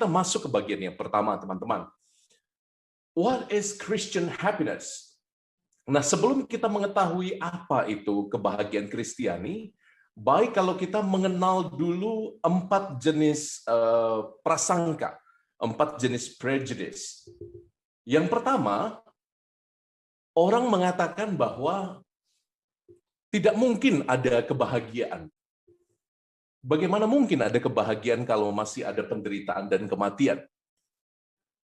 kita masuk ke bagian yang pertama, teman-teman. What is Christian happiness? Nah, sebelum kita mengetahui apa itu kebahagiaan Kristiani, baik kalau kita mengenal dulu 4 jenis prasangka, 4 jenis prejudice. Yang pertama, orang mengatakan bahwa tidak mungkin ada kebahagiaan. Bagaimana mungkin ada kebahagiaan kalau masih ada penderitaan dan kematian?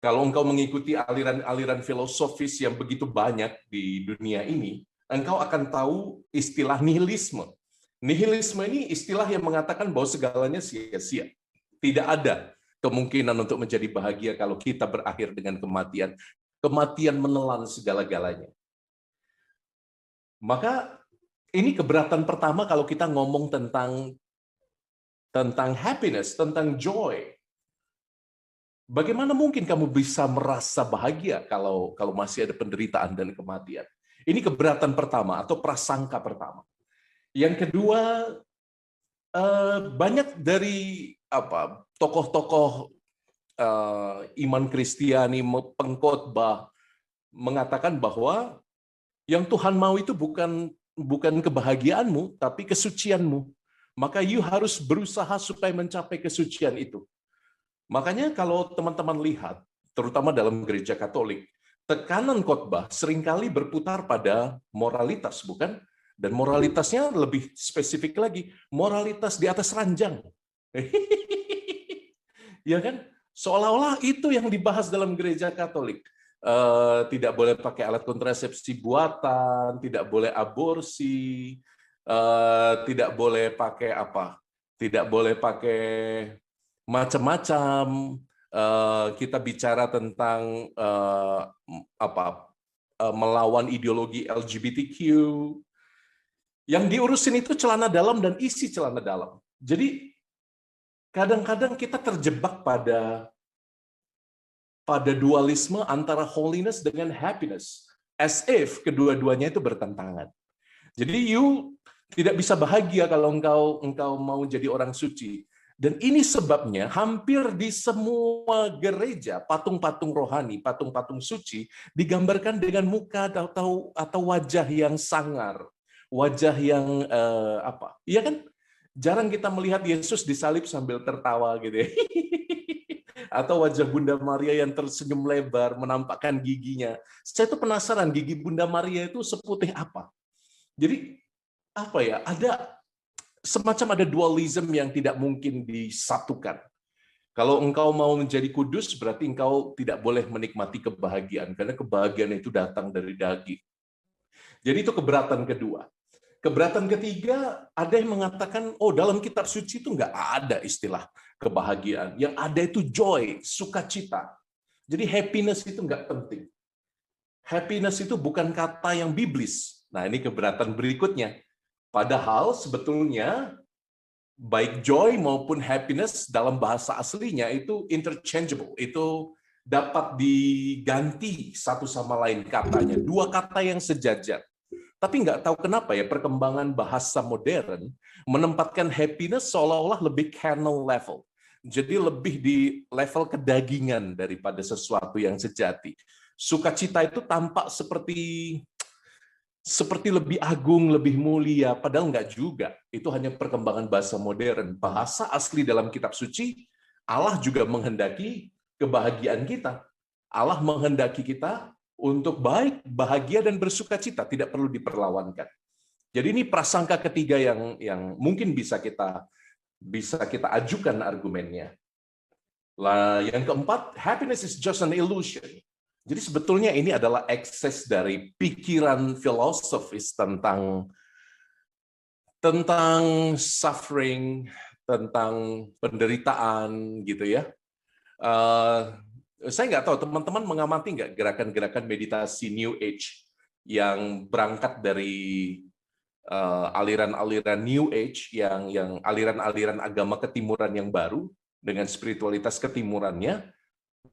Kalau engkau mengikuti aliran-aliran filosofis yang begitu banyak di dunia ini, engkau akan tahu istilah nihilisme. Nihilisme ini istilah yang mengatakan bahwa segalanya sia-sia. Tidak ada kemungkinan untuk menjadi bahagia kalau kita berakhir dengan kematian. Kematian menelan segala-galanya. Maka ini keberatan pertama kalau kita ngomong tentang happiness, tentang joy. Bagaimana mungkin kamu bisa merasa bahagia kalau masih ada penderitaan dan kematian? Ini keberatan pertama atau prasangka pertama. Yang kedua, banyak dari tokoh-tokoh iman Kristiani, pengkhotbah mengatakan bahwa yang Tuhan mau itu bukan kebahagiaanmu, tapi kesucianmu. Maka you harus berusaha supaya mencapai kesucian itu. Makanya kalau teman-teman lihat, terutama dalam gereja Katolik, tekanan khotbah seringkali berputar pada moralitas, bukan? Dan moralitasnya lebih spesifik lagi, moralitas di atas ranjang. Ya kan? Seolah-olah itu yang dibahas dalam gereja Katolik. Tidak boleh pakai alat kontrasepsi buatan, tidak boleh aborsi, tidak boleh pakai apa? Tidak boleh pakai macam-macam. Kita bicara tentang melawan ideologi LGBTQ. Yang diurusin itu celana dalam dan isi celana dalam. Jadi kadang-kadang kita terjebak pada dualisme antara holiness dengan happiness. As if kedua-duanya itu bertentangan. Jadi you tidak bisa bahagia kalau engkau mau jadi orang suci. Dan ini sebabnya hampir di semua gereja, patung-patung rohani, patung-patung suci, digambarkan dengan muka atau wajah yang sangar. Wajah yang Iya kan? Jarang kita melihat Yesus disalib sambil tertawa gitu ya. Atau wajah Bunda Maria yang tersenyum lebar, menampakkan giginya. Saya tuh penasaran, gigi Bunda Maria itu seputih apa? Jadi, ada semacam dualism yang tidak mungkin disatukan. Kalau engkau mau menjadi kudus, berarti engkau tidak boleh menikmati kebahagiaan, karena kebahagiaan itu datang dari daging. Jadi itu keberatan kedua. Keberatan ketiga, ada yang mengatakan, dalam kitab suci itu nggak ada istilah kebahagiaan. Yang ada itu joy, sukacita. Jadi happiness itu nggak penting. Happiness itu bukan kata yang biblis. Nah, ini keberatan berikutnya. Padahal sebetulnya baik joy maupun happiness dalam bahasa aslinya itu interchangeable. Itu dapat diganti satu sama lain katanya. Dua kata yang sejajar. Tapi nggak tahu kenapa ya perkembangan bahasa modern menempatkan happiness seolah-olah lebih carnal level. Jadi lebih di level kedagingan daripada sesuatu yang sejati. Sukacita itu tampak seperti lebih agung, lebih mulia, padahal nggak juga. Itu hanya perkembangan bahasa modern. Bahasa asli dalam kitab suci, Allah juga menghendaki kebahagiaan kita. Allah menghendaki kita untuk baik, bahagia, dan bersukacita, tidak perlu diperlawankan. Jadi ini prasangka ketiga yang mungkin bisa kita ajukan argumennya. Yang keempat, happiness is just an illusion. Jadi sebetulnya ini adalah ekses dari pikiran filosofis tentang suffering, tentang penderitaan, gitu ya. Saya nggak tahu, teman-teman mengamati nggak gerakan-gerakan meditasi New Age yang berangkat dari aliran-aliran New Age, yang aliran-aliran agama ketimuran yang baru, dengan spiritualitas ketimurannya,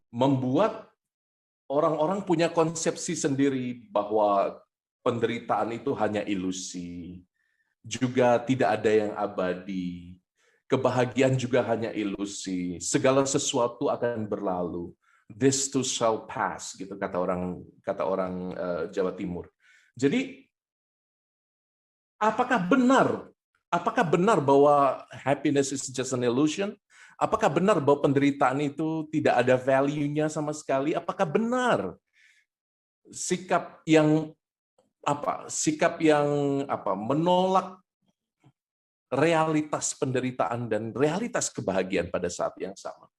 membuat orang-orang punya konsepsi sendiri bahwa penderitaan itu hanya ilusi, juga tidak ada yang abadi. Kebahagiaan juga hanya ilusi. Segala sesuatu akan berlalu. This too shall pass, gitu kata orang Jawa Timur. Jadi apakah benar? Apakah benar bahwa happiness is just an illusion? Apakah benar bahwa penderitaan itu tidak ada value-nya sama sekali? Apakah benar sikap yang menolak realitas penderitaan dan realitas kebahagiaan pada saat yang sama?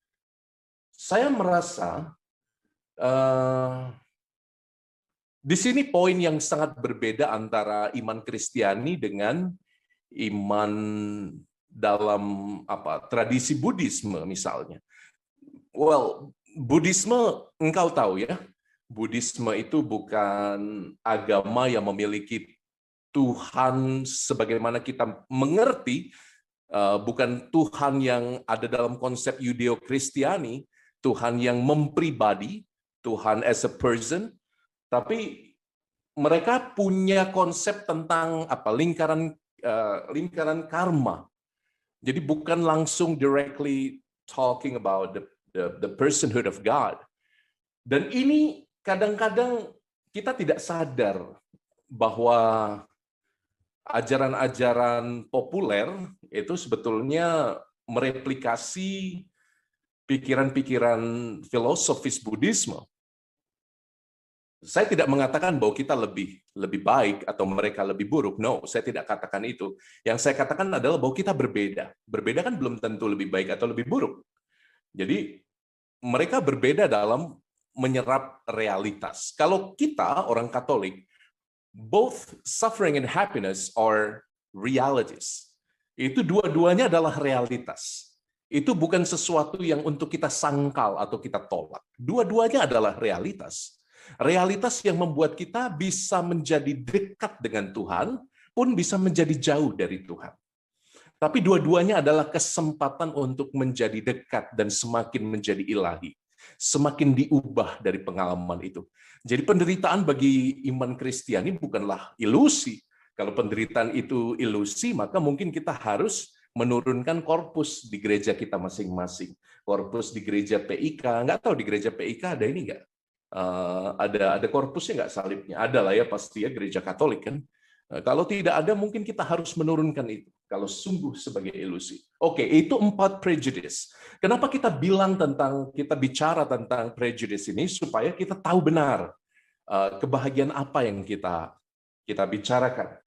Saya merasa di sini poin yang sangat berbeda antara iman Kristiani dengan iman dalam tradisi Buddhisme misalnya. Well, Buddhisme engkau tahu ya, Buddhisme itu bukan agama yang memiliki Tuhan sebagaimana kita mengerti, bukan Tuhan yang ada dalam konsep Yudeo-Kristiani, Tuhan yang mempribadi, Tuhan as a person, tapi mereka punya konsep tentang lingkaran karma. Jadi bukan langsung directly talking about the personhood of God. Dan ini kadang-kadang kita tidak sadar bahwa ajaran-ajaran populer itu sebetulnya mereplikasi pikiran-pikiran filosofis Buddhisme. Saya tidak mengatakan bahwa kita lebih baik atau mereka lebih buruk. No, saya tidak katakan itu. Yang saya katakan adalah bahwa kita berbeda. Berbeda kan belum tentu lebih baik atau lebih buruk. Jadi mereka berbeda dalam menyerap realitas. Kalau kita orang Katolik, both suffering and happiness are realities. Itu dua-duanya adalah realitas. Itu bukan sesuatu yang untuk kita sangkal atau kita tolak. Dua-duanya adalah realitas. Realitas yang membuat kita bisa menjadi dekat dengan Tuhan, pun bisa menjadi jauh dari Tuhan. Tapi dua-duanya adalah kesempatan untuk menjadi dekat dan semakin menjadi ilahi. Semakin diubah dari pengalaman itu. Jadi penderitaan bagi iman Kristiani bukanlah ilusi. Kalau penderitaan itu ilusi, maka mungkin kita harus menurunkan korpus di gereja kita masing-masing. Korpus di gereja PIK, nggak tahu di gereja PIK ada ini nggak? Ada korpusnya nggak salibnya? Ada lah ya pasti ya, gereja Katolik kan. Kalau tidak ada mungkin kita harus menurunkan itu. Kalau sungguh sebagai ilusi. Oke, itu 4 prejudice. Kenapa kita bicara tentang prejudice ini supaya kita tahu benar kebahagiaan apa yang kita bicarakan.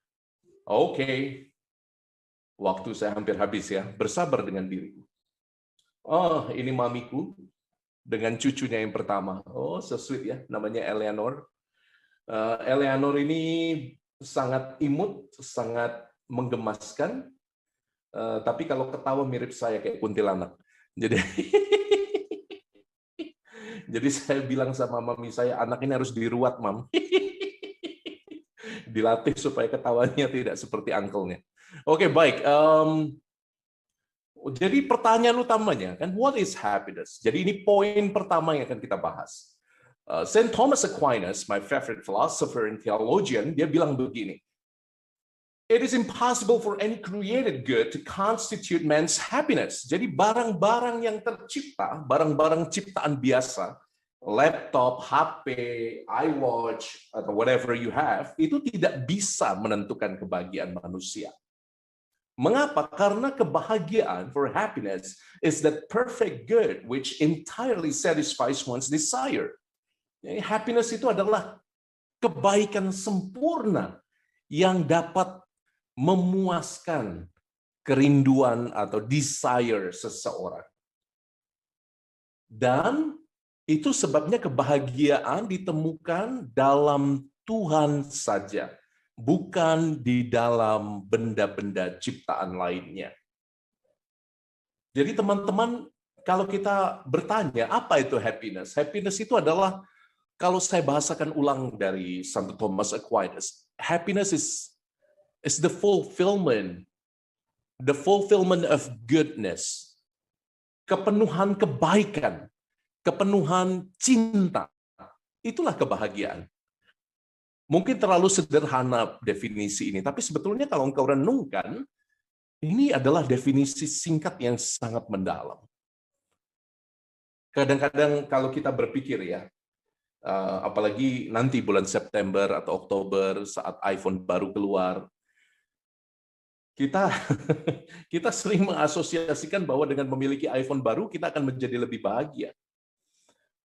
Oke. Waktu saya hampir habis ya. Bersabar dengan diriku. Oh, ini mamiku dengan cucunya yang pertama. Oh, so sweet ya. Namanya Eleanor. Eleanor ini sangat imut, sangat menggemaskan. Tapi kalau ketawa mirip saya kayak kuntilanak. Jadi saya bilang sama mami saya, anak ini harus diruat, Mam. Dilatih supaya ketawanya tidak seperti uncle-nya. Oke, baik. Jadi pertanyaan utamanya kan, what is happiness? Jadi ini poin pertama yang akan kita bahas. Saint Thomas Aquinas, my favorite philosopher and theologian, dia bilang begini, it is impossible for any created good to constitute man's happiness. Jadi barang-barang yang tercipta, barang-barang ciptaan biasa, laptop, HP, iWatch, atau whatever you have, itu tidak bisa menentukan kebahagiaan manusia. Mengapa? Karena kebahagiaan, for happiness, is that perfect good which entirely satisfies one's desire. Jadi happiness itu adalah kebaikan sempurna yang dapat memuaskan kerinduan atau desire seseorang. Dan itu sebabnya kebahagiaan ditemukan dalam Tuhan saja, bukan di dalam benda-benda ciptaan lainnya. Jadi teman-teman, kalau kita bertanya, apa itu happiness? Happiness itu adalah, kalau saya bahasakan ulang dari Santo Thomas Aquinas, happiness is the fulfillment of goodness, kepenuhan kebaikan, kepenuhan cinta. Itulah kebahagiaan. Mungkin terlalu sederhana definisi ini, tapi sebetulnya kalau engkau renungkan, Ini adalah definisi singkat yang sangat mendalam. Kadang-kadang kalau kita berpikir ya, apalagi nanti bulan September atau Oktober saat iPhone baru keluar, kita kita sering mengasosiasikan bahwa dengan memiliki iPhone baru kita akan menjadi lebih bahagia.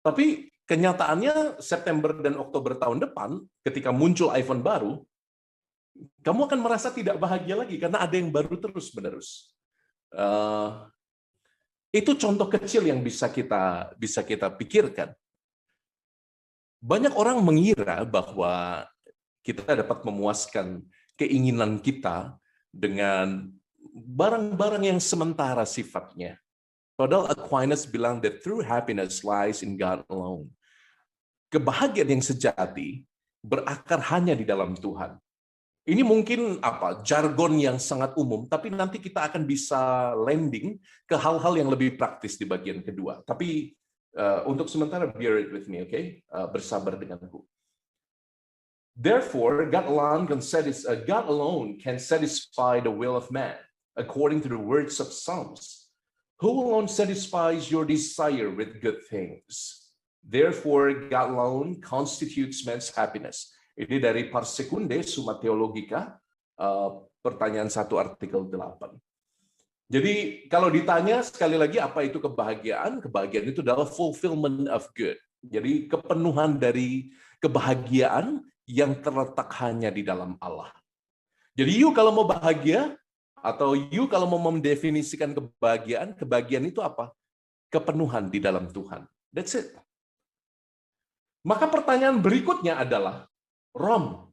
Tapi kenyataannya September dan Oktober tahun depan, ketika muncul iPhone baru, kamu akan merasa tidak bahagia lagi karena ada yang baru terus-menerus. Itu contoh kecil yang bisa kita pikirkan. Banyak orang mengira bahwa kita dapat memuaskan keinginan kita dengan barang-barang yang sementara sifatnya. Padahal Aquinas bilang that true happiness lies in God alone. Kebahagiaan yang sejati berakar hanya di dalam Tuhan. Ini mungkin jargon yang sangat umum, tapi nanti kita akan bisa landing ke hal-hal yang lebih praktis di bagian kedua. Tapi untuk sementara bear it with me, okay? Bersabar denganku. Therefore, God alone can satisfy the will of man, according to the words of Psalms. Who alone satisfies your desire with good things? Therefore, God alone constitutes man's happiness. Ini dari Pars Secundae Summa Theologica, pertanyaan 1 artikel 8. Jadi kalau ditanya sekali lagi apa itu kebahagiaan? Kebahagiaan itu adalah fulfillment of good. Jadi kepenuhan dari kebahagiaan yang terletak hanya di dalam Allah. Jadi you kalau mau bahagia, atau you kalau mau mendefinisikan kebahagiaan, kebahagiaan itu apa? Kepenuhan di dalam Tuhan. That's it. Maka pertanyaan berikutnya adalah, Rom,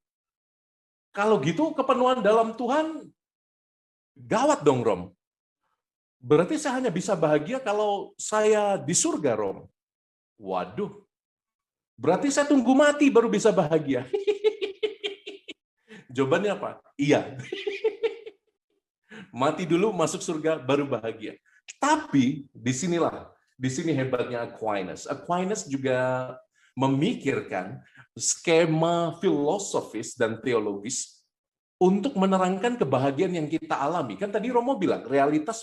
kalau gitu kepenuhan dalam Tuhan, gawat dong, Rom. Berarti saya hanya bisa bahagia kalau saya di surga, Rom. Waduh, berarti saya tunggu mati baru bisa bahagia. Jawabannya apa? Iya. Mati dulu, masuk surga, baru bahagia. Tapi, di sini hebatnya Aquinas. Aquinas juga memikirkan skema filosofis dan teologis untuk menerangkan kebahagiaan yang kita alami. Kan tadi Romo bilang, realitas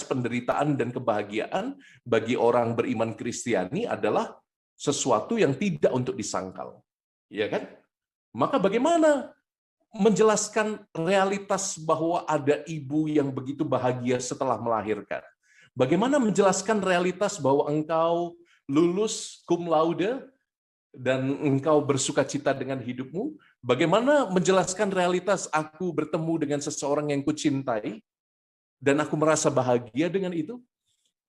penderitaan dan kebahagiaan bagi orang beriman Kristiani adalah sesuatu yang tidak untuk disangkal. Ya kan? Maka bagaimana menjelaskan realitas bahwa ada ibu yang begitu bahagia setelah melahirkan? Bagaimana menjelaskan realitas bahwa engkau lulus cum laude dan engkau bersukacita dengan hidupmu? Bagaimana menjelaskan realitas aku bertemu dengan seseorang yang kucintai dan aku merasa bahagia dengan itu?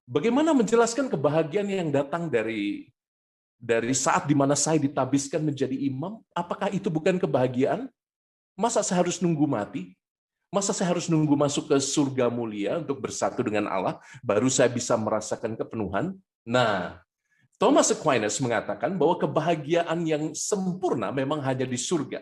Bagaimana menjelaskan kebahagiaan yang datang dari saat di mana saya ditabiskan menjadi imam? Apakah itu bukan kebahagiaan? Masa saya harus nunggu mati? Masa saya harus nunggu masuk ke surga mulia untuk bersatu dengan Allah, baru saya bisa merasakan kepenuhan? Nah, Thomas Aquinas mengatakan bahwa kebahagiaan yang sempurna memang hanya di surga.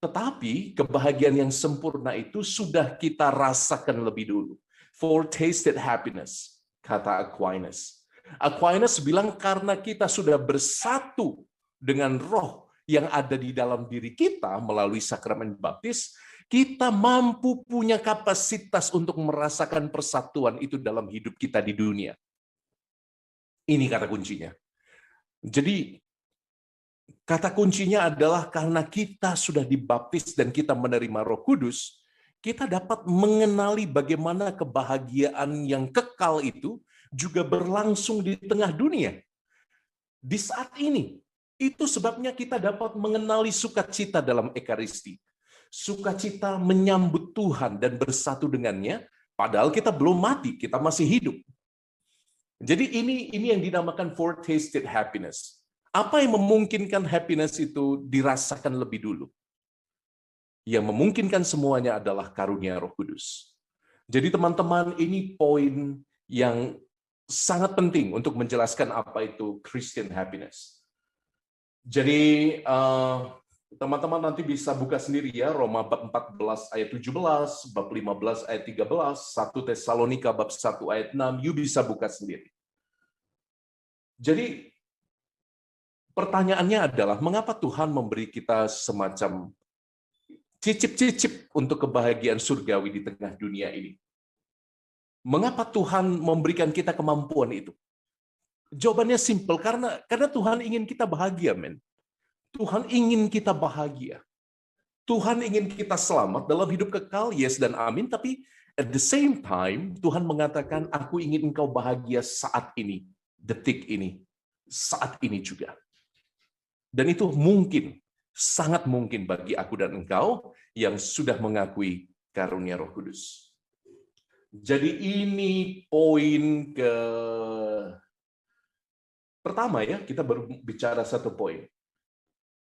Tetapi kebahagiaan yang sempurna itu sudah kita rasakan lebih dulu. Foretasted happiness, kata Aquinas. Aquinas bilang karena kita sudah bersatu dengan roh yang ada di dalam diri kita melalui sakramen baptis, kita mampu punya kapasitas untuk merasakan persatuan itu dalam hidup kita di dunia. Ini kata kuncinya. Jadi, kata kuncinya adalah karena kita sudah dibaptis dan kita menerima Roh Kudus, kita dapat mengenali bagaimana kebahagiaan yang kekal itu juga berlangsung di tengah dunia. Di saat ini, itu sebabnya kita dapat mengenali sukacita dalam Ekaristi. Sukacita menyambut Tuhan dan bersatu dengannya, padahal kita belum mati, kita masih hidup. Jadi ini yang dinamakan foretasted happiness. Apa yang memungkinkan happiness itu dirasakan lebih dulu? Yang memungkinkan semuanya adalah karunia Roh Kudus. Jadi teman-teman, ini poin yang sangat penting untuk menjelaskan apa itu Christian happiness. Jadi teman-teman nanti bisa buka sendiri ya, Roma bab 14 ayat 17, bab 15 ayat 13, 1 Tesalonika bab 1 ayat 6, you bisa buka sendiri. Jadi pertanyaannya adalah, mengapa Tuhan memberi kita semacam cicip-cicip untuk kebahagiaan surgawi di tengah dunia ini. Mengapa Tuhan memberikan kita kemampuan itu? Jawabannya simpel, karena Tuhan ingin kita bahagia, men. Tuhan ingin kita bahagia. Tuhan ingin kita selamat dalam hidup kekal, yes dan amin, tapi at the same time, Tuhan mengatakan, aku ingin engkau bahagia saat ini, detik ini, saat ini juga. Dan itu mungkin, sangat mungkin bagi aku dan engkau yang sudah mengakui karunia Roh Kudus. Jadi ini poin pertama ya, kita baru bicara satu poin.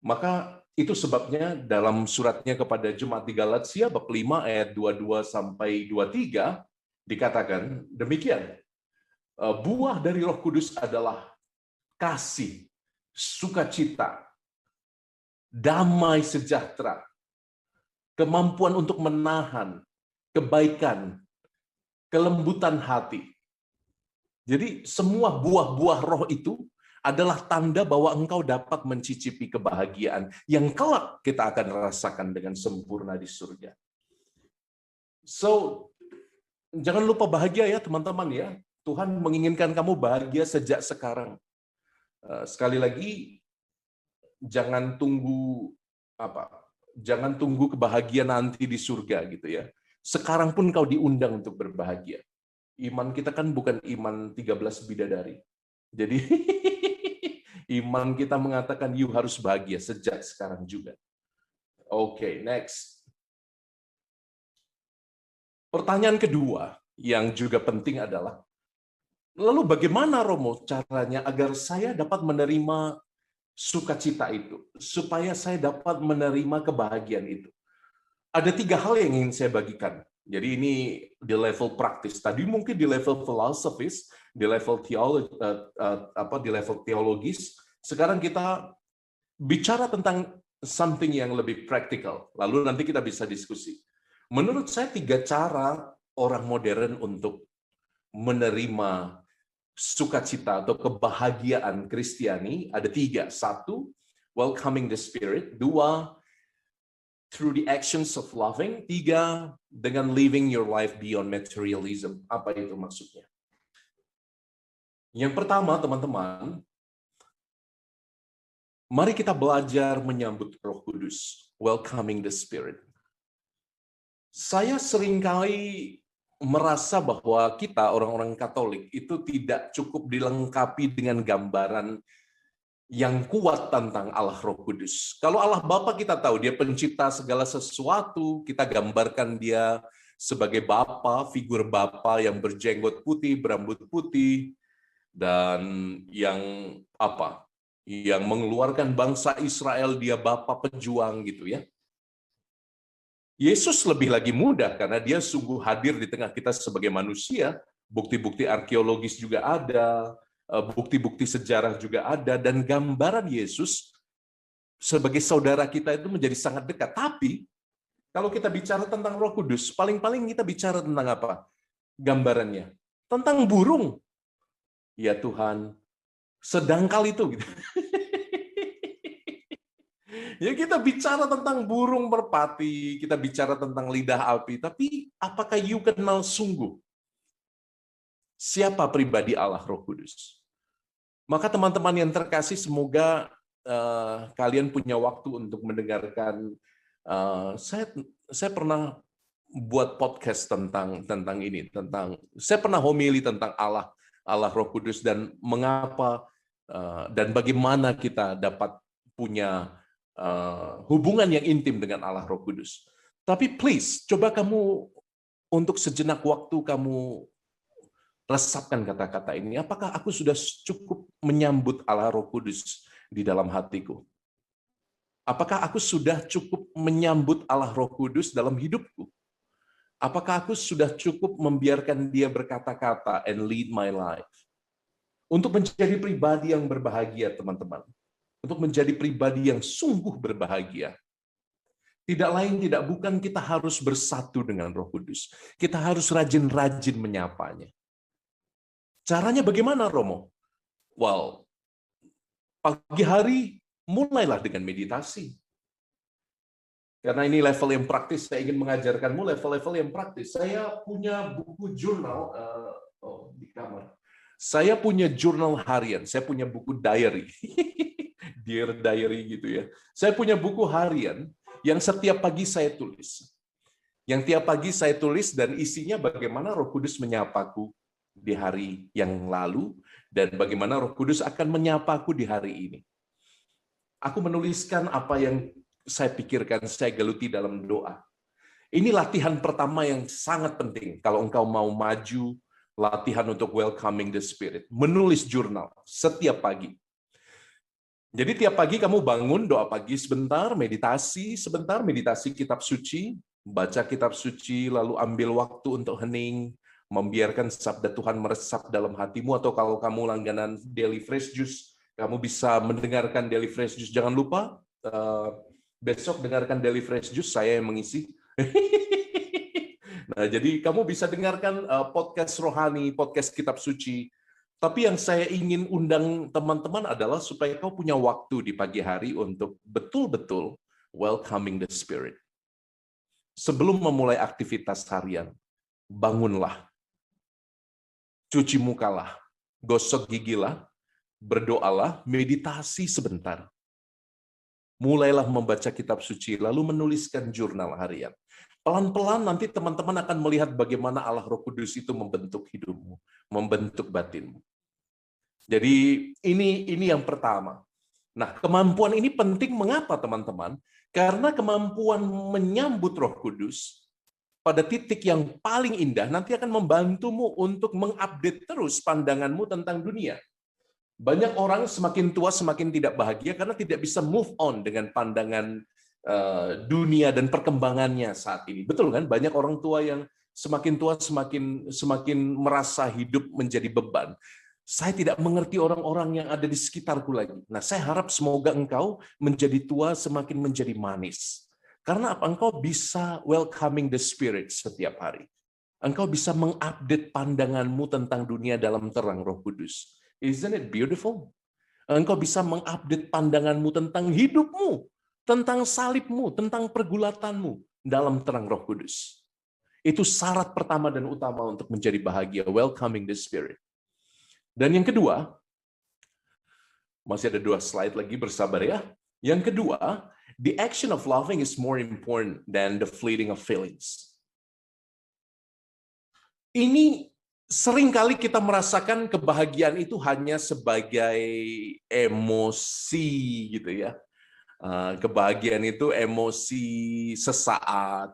Maka itu sebabnya dalam suratnya kepada jemaat di Galatia bab 5 ayat 22 sampai 23 dikatakan demikian. Buah dari Roh Kudus adalah kasih, sukacita, damai sejahtera, kemampuan untuk menahan, kebaikan, kelembutan hati. Jadi semua buah-buah roh itu adalah tanda bahwa engkau dapat mencicipi kebahagiaan yang kelak kita akan rasakan dengan sempurna di surga. So, jangan lupa bahagia ya teman-teman ya. Tuhan menginginkan kamu bahagia sejak sekarang. Sekali lagi, jangan tunggu jangan tunggu kebahagiaan nanti di surga gitu ya. Sekarang pun kau diundang untuk berbahagia. Iman kita kan bukan iman 13 bidadari. Jadi iman kita mengatakan you harus bahagia sejak sekarang juga. Oke, next. Pertanyaan kedua yang juga penting adalah, lalu bagaimana Romo caranya agar saya dapat menerima sukacita itu, supaya saya dapat menerima kebahagiaan itu? Ada 3 hal yang ingin saya bagikan. Jadi ini di level praktis. Tadi mungkin di level filosofis, di level teologis. Sekarang kita bicara tentang something yang lebih praktikal. Lalu nanti kita bisa diskusi. Menurut saya 3 cara orang modern untuk menerima sukacita atau kebahagiaan Kristiani ada 3. 1, welcoming the Spirit. 2, through the actions of loving. 3, dengan living your life beyond materialism. Apa itu maksudnya? Yang pertama, teman-teman, mari kita belajar menyambut Roh Kudus. Welcoming the Spirit. Saya seringkali merasa bahwa kita, orang-orang Katolik, itu tidak cukup dilengkapi dengan gambaran yang kuat tentang Allah Roh Kudus. Kalau Allah Bapa kita tahu, dia pencipta segala sesuatu, kita gambarkan dia sebagai Bapa, figur Bapa yang berjenggot putih, berambut putih, dan yang yang mengeluarkan bangsa Israel, dia Bapa pejuang gitu ya. Yesus lebih lagi mudah karena dia sungguh hadir di tengah kita sebagai manusia, bukti-bukti arkeologis juga ada, bukti-bukti sejarah juga ada, dan gambaran Yesus sebagai saudara kita itu menjadi sangat dekat. Tapi, kalau kita bicara tentang Roh Kudus, paling-paling kita bicara tentang apa? Gambarannya. Tentang burung. Ya Tuhan, sedangkal itu. Gitu. Ya kita bicara tentang burung merpati, kita bicara tentang lidah api, tapi apakah you kenal sungguh siapa pribadi Allah Roh Kudus? Maka teman-teman yang terkasih, semoga kalian punya waktu untuk mendengarkan. Saya pernah buat podcast tentang ini, saya pernah homili tentang Allah Roh Kudus dan mengapa dan bagaimana kita dapat punya hubungan yang intim dengan Allah Roh Kudus. Tapi please, coba kamu untuk sejenak waktu kamu resapkan kata-kata ini. Apakah aku sudah cukup menyambut Allah Roh Kudus di dalam hatiku? Apakah aku sudah cukup menyambut Allah Roh Kudus dalam hidupku? Apakah aku sudah cukup membiarkan dia berkata-kata and lead my life? Untuk menjadi pribadi yang berbahagia, teman-teman. Untuk menjadi pribadi yang sungguh berbahagia. Tidak lain tidak bukan kita harus bersatu dengan Roh Kudus. Kita harus rajin-rajin menyapanya. Caranya bagaimana, Romo? Well, pagi hari mulailah dengan meditasi. Karena ini level yang praktis, saya ingin mengajarkanmu level-level yang praktis. Saya punya buku jurnal di kamar. Saya punya jurnal harian, saya punya buku diary. Dear diary gitu ya. Saya punya buku harian yang setiap pagi saya tulis. Yang tiap pagi saya tulis dan isinya bagaimana Roh Kudus menyapaku di hari yang lalu dan bagaimana Roh Kudus akan menyapaku di hari ini. Aku menuliskan apa yang saya pikirkan, saya geluti dalam doa. Ini latihan pertama yang sangat penting kalau engkau mau maju, latihan untuk welcoming the Spirit. Menulis jurnal setiap pagi. Jadi tiap pagi kamu bangun, doa pagi sebentar, meditasi kitab suci, baca kitab suci, lalu ambil waktu untuk hening, membiarkan sabda Tuhan meresap dalam hatimu, atau kalau kamu langganan Daily Fresh Juice, kamu bisa mendengarkan Daily Fresh Juice. Jangan lupa, besok dengarkan Daily Fresh Juice, saya yang mengisi. Nah, jadi kamu bisa dengarkan podcast rohani, podcast kitab suci. Tapi yang saya ingin undang teman-teman adalah supaya kau punya waktu di pagi hari untuk betul-betul welcoming the Spirit. Sebelum memulai aktivitas harian, bangunlah, cuci mukalah, gosok gigilah, berdoalah, meditasi sebentar. Mulailah membaca kitab suci, lalu menuliskan jurnal harian. Pelan-pelan nanti teman-teman akan melihat bagaimana Allah Roh Kudus itu membentuk hidupmu, membentuk batinmu. Jadi ini yang pertama. Nah, kemampuan ini penting mengapa teman-teman? Karena kemampuan menyambut Roh Kudus pada titik yang paling indah nanti akan membantumu untuk mengupdate terus pandanganmu tentang dunia. Banyak orang semakin tua semakin tidak bahagia karena tidak bisa move on dengan pandangan dunia dan perkembangannya saat ini. Betul kan? Banyak orang tua yang semakin tua semakin merasa hidup menjadi beban. Saya tidak mengerti orang-orang yang ada di sekitarku lagi. Nah, saya harap semoga engkau menjadi tua semakin menjadi manis. Karena apa? Engkau bisa welcoming the Spirit setiap hari. Engkau bisa mengupdate pandanganmu tentang dunia dalam terang Roh Kudus. Isn't it beautiful? Engkau bisa mengupdate pandanganmu tentang hidupmu, tentang salibmu, tentang pergulatanmu dalam terang Roh Kudus. Itu syarat pertama dan utama untuk menjadi bahagia, welcoming the Spirit. Dan yang kedua, masih ada 2 slide lagi, bersabar ya. Yang kedua, the action of loving is more important than the fleeting of feelings. Ini seringkali kita merasakan kebahagiaan itu hanya sebagai emosi gitu ya. Kebahagiaan itu emosi sesaat.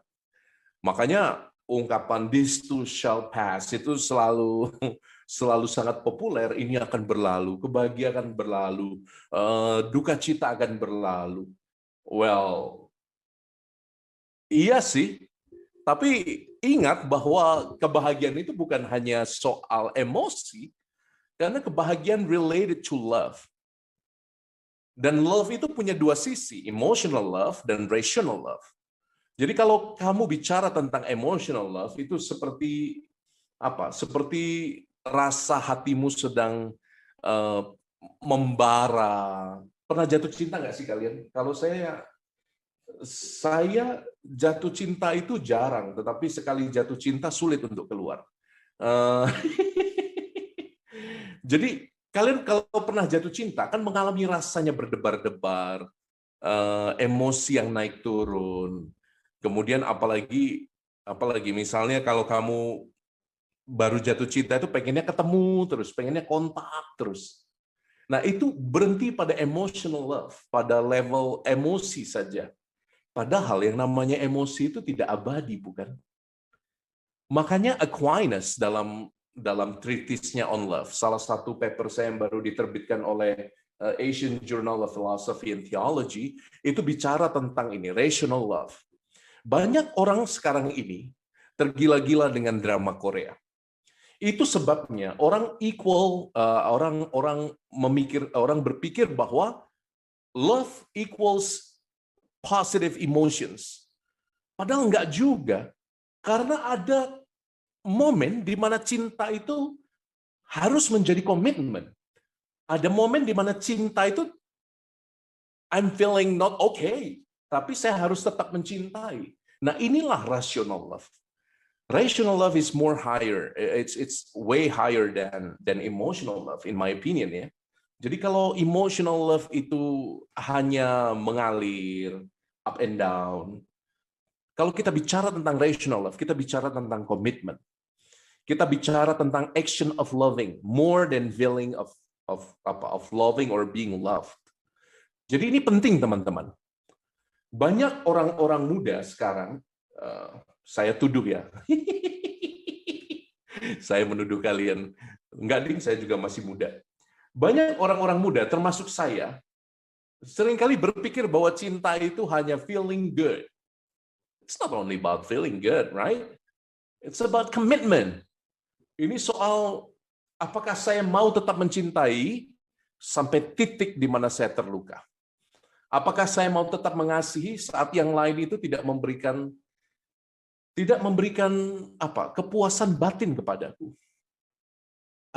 Makanya ungkapan this too shall pass itu selalu sangat populer. Ini akan berlalu, kebahagiaan akan berlalu, duka cita akan berlalu. Well, iya sih. Tapi ingat bahwa kebahagiaan itu bukan hanya soal emosi, karena kebahagiaan related to love. Dan love itu punya 2 sisi, emotional love dan rational love. Jadi kalau kamu bicara tentang emotional love, itu seperti apa? Seperti rasa hatimu sedang membara. Pernah jatuh cinta nggak sih kalian? Kalau saya jatuh cinta itu jarang, tetapi sekali jatuh cinta sulit untuk keluar. Jadi kalian kalau pernah jatuh cinta kan mengalami rasanya berdebar-debar, emosi yang naik turun. Kemudian apalagi misalnya kalau kamu baru jatuh cinta itu pengennya ketemu terus, pengennya kontak terus. Nah, itu berhenti pada emotional love, pada level emosi saja. Padahal yang namanya emosi itu tidak abadi, bukan? Makanya Aquinas dalam treatise-nya on love, salah satu paper saya yang baru diterbitkan oleh Asian Journal of Philosophy and Theology, itu bicara tentang ini, rational love. Banyak orang sekarang ini tergila-gila dengan drama Korea. Itu sebabnya orang berpikir bahwa love equals positive emotions. Padahal enggak juga. Karena ada momen di mana cinta itu harus menjadi komitmen. Ada momen di mana cinta itu I'm feeling not okay. tapi saya harus tetap mencintai. Nah, inilah rational love. Rational love is more higher. It's way higher than emotional love, in my opinion ya. Jadi kalau emotional love itu hanya mengalir up and down, kalau kita bicara tentang rational love, kita bicara tentang komitmen. Kita bicara tentang action of loving, more than feeling of loving or being loved. Jadi ini penting teman-teman. Banyak orang-orang muda sekarang, saya tuduh ya, saya menuduh kalian, enggak ding, saya juga masih muda. Banyak orang-orang muda, termasuk saya, seringkali berpikir bahwa cinta itu hanya feeling good. It's not only about feeling good, right? It's about commitment. Ini soal apakah saya mau tetap mencintai sampai titik di mana saya terluka. Apakah saya mau tetap mengasihi saat yang lain itu tidak memberikan kepuasan batin kepadaku.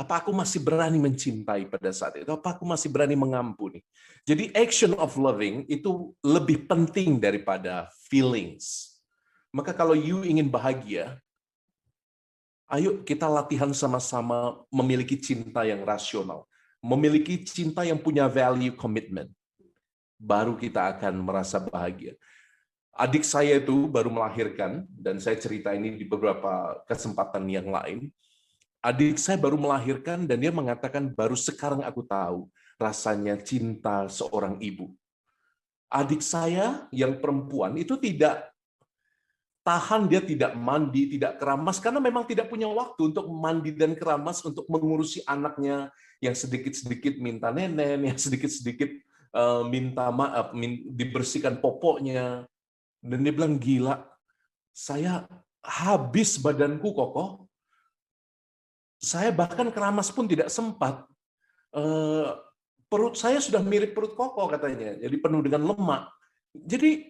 Apa aku masih berani mencintai pada saat itu? Apa aku masih berani mengampuni? Jadi action of loving itu lebih penting daripada feelings. Maka kalau you ingin bahagia, ayo kita latihan sama-sama memiliki cinta yang rasional. Memiliki cinta yang punya value commitment. Baru kita akan merasa bahagia. Adik saya itu baru melahirkan, dan saya cerita ini di beberapa kesempatan yang lain. Adik saya baru melahirkan dan dia mengatakan, baru sekarang aku tahu rasanya cinta seorang ibu. Adik saya yang perempuan itu tidak tahan, dia tidak mandi, tidak keramas, karena memang tidak punya waktu untuk mandi dan keramas, untuk mengurusi anaknya yang sedikit-sedikit minta nenen, yang sedikit-sedikit minta maaf, dibersihkan popoknya. Dan dia bilang, gila, saya habis badanku kokoh. Saya bahkan keramas pun tidak sempat. Perut saya sudah mirip perut Koko katanya, jadi penuh dengan lemak. Jadi,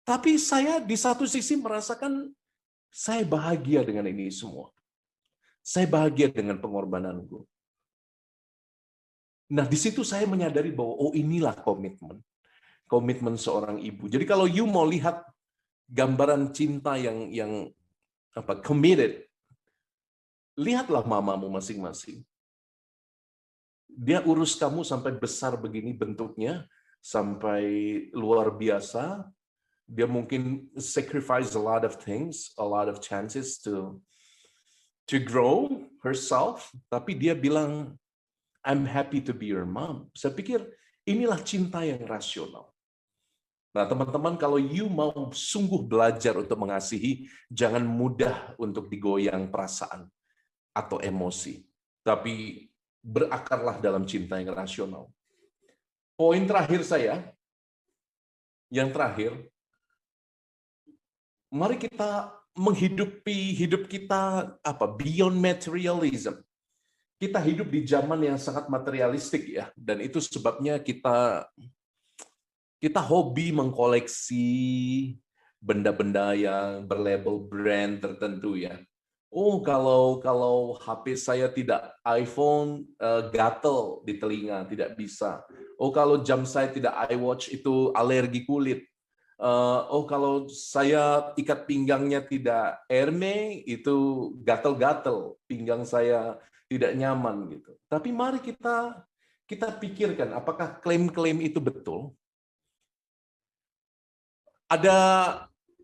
tapi saya di satu sisi merasakan saya bahagia dengan ini semua. Saya bahagia dengan pengorbananku. Nah, di situ saya menyadari bahwa oh inilah komitmen seorang ibu. Jadi kalau you mau lihat gambaran cinta yang committed, lihatlah mamamu masing-masing. Dia urus kamu sampai besar begini bentuknya, sampai luar biasa. Dia mungkin sacrifice a lot of things, a lot of chances to grow herself. Tapi dia bilang, I'm happy to be your mom. Saya pikir inilah cinta yang rasional. Nah, teman-teman, kalau you mau sungguh belajar untuk mengasihi, jangan mudah untuk digoyang perasaan atau emosi, tapi berakarlah dalam cinta yang rasional. Poin terakhir saya, yang terakhir, mari kita menghidupi hidup kita beyond materialism. Kita hidup di zaman yang sangat materialistik ya, dan itu sebabnya kita hobi mengkoleksi benda-benda yang berlabel brand tertentu ya. Oh, kalau HP saya tidak iPhone, gatel di telinga, tidak bisa. Oh, kalau jam saya tidak iWatch, itu alergi kulit. Oh, kalau saya ikat pinggangnya tidak Hermes, itu gatel-gatel, pinggang saya tidak nyaman gitu. Tapi mari kita pikirkan, apakah klaim-klaim itu betul?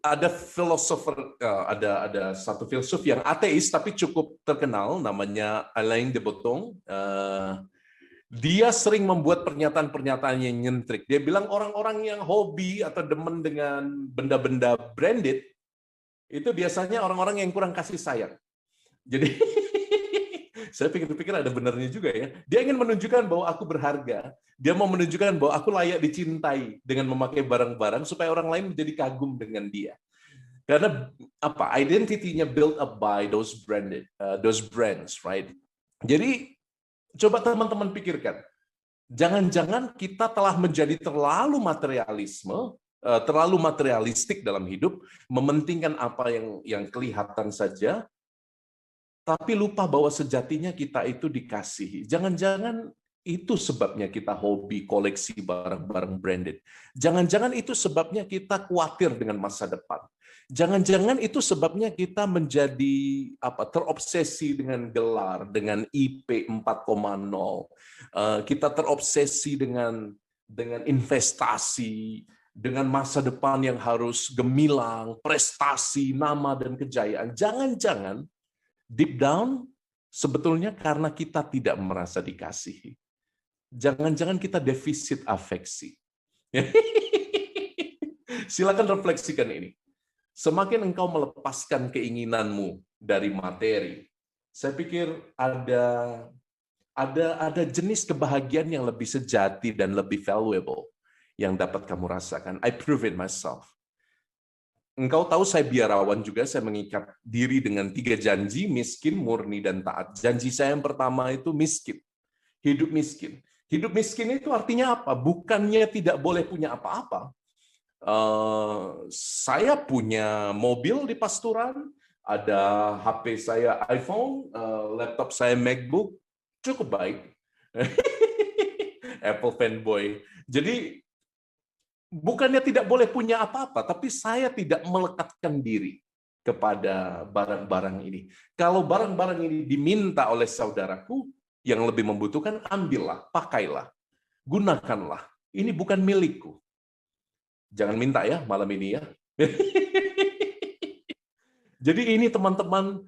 Ada filosofer, ada satu filsuf yang ateis tapi cukup terkenal, namanya Alain de Botton. Dia sering membuat pernyataan-pernyataan yang nyentrik. Dia bilang orang-orang yang hobi atau demen dengan benda-benda branded itu biasanya orang-orang yang kurang kasih sayang. Jadi saya pikir-pikir ada benarnya juga ya. Dia ingin menunjukkan bahwa aku berharga. Dia mau menunjukkan bahwa aku layak dicintai dengan memakai barang-barang supaya orang lain menjadi kagum dengan dia. Karena identity-nya built up by those brands, right? Jadi coba teman-teman pikirkan. Jangan-jangan kita telah menjadi terlalu materialistik dalam hidup, mementingkan apa yang kelihatan saja, tapi lupa bahwa sejatinya kita itu dikasihi. Jangan-jangan Itu sebabnya kita hobi koleksi barang-barang branded. Jangan-jangan itu sebabnya kita khawatir dengan masa depan. Jangan-jangan itu sebabnya kita menjadi terobsesi dengan gelar, dengan IP 4,0. Kita terobsesi dengan investasi, dengan masa depan yang harus gemilang, prestasi, nama dan kejayaan. Jangan-jangan deep down sebetulnya karena kita tidak merasa dikasihi. Jangan-jangan kita defisit afeksi. Silakan refleksikan ini. Semakin engkau melepaskan keinginanmu dari materi, saya pikir ada jenis kebahagiaan yang lebih sejati dan lebih valuable yang dapat kamu rasakan. I prove it myself. Engkau tahu saya biarawan juga, saya mengikat diri dengan 3 janji, miskin, murni, dan taat. Janji saya yang pertama itu miskin. Hidup miskin. Hidup miskin itu artinya apa? Bukannya tidak boleh punya apa-apa. Saya punya mobil di pastoran, ada HP saya iPhone, laptop saya MacBook, cukup baik. Apple fanboy. Jadi bukannya tidak boleh punya apa-apa, tapi saya tidak melekatkan diri kepada barang-barang ini. Kalau barang-barang ini diminta oleh saudaraku yang lebih membutuhkan, ambillah, pakailah, gunakanlah. Ini bukan milikku. Jangan minta ya malam ini ya. Jadi ini teman-teman,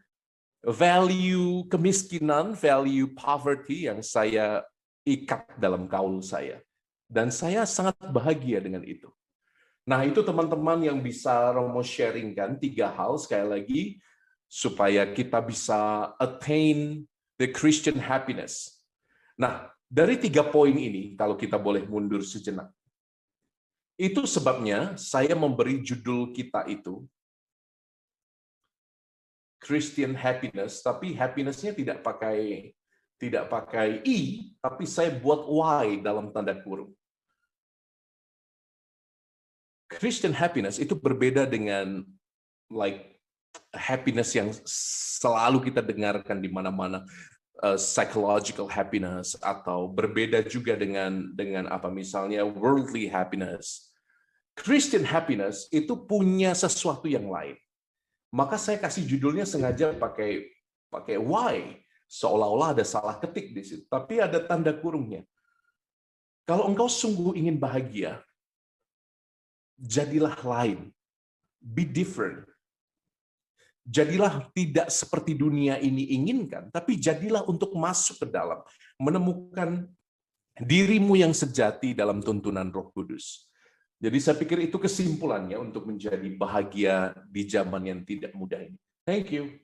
value kemiskinan, value poverty yang saya ikat dalam kaul saya. Dan saya sangat bahagia dengan itu. Nah itu teman-teman yang bisa Romo sharingkan 3 hal sekali lagi, supaya kita bisa attain the Christian happiness. Nah dari 3 poin ini, kalau kita boleh mundur sejenak, itu sebabnya saya memberi judul kita itu Christian happiness, tapi happiness-nya tidak pakai I, tapi saya buat Y dalam tanda kurung. Christian happiness itu berbeda dengan happiness yang selalu kita dengarkan di mana-mana, psychological happiness, atau berbeda juga dengan apa misalnya worldly happiness. Christian happiness itu punya sesuatu yang lain. Maka saya kasih judulnya sengaja pakai Y, seolah-olah ada salah ketik di situ, tapi ada tanda kurungnya. Kalau engkau sungguh ingin bahagia, jadilah lain, be different. Jadilah tidak seperti dunia ini inginkan, tapi jadilah untuk masuk ke dalam, menemukan dirimu yang sejati dalam tuntunan Roh Kudus. Jadi saya pikir itu kesimpulannya untuk menjadi bahagia di zaman yang tidak mudah ini. Thank you.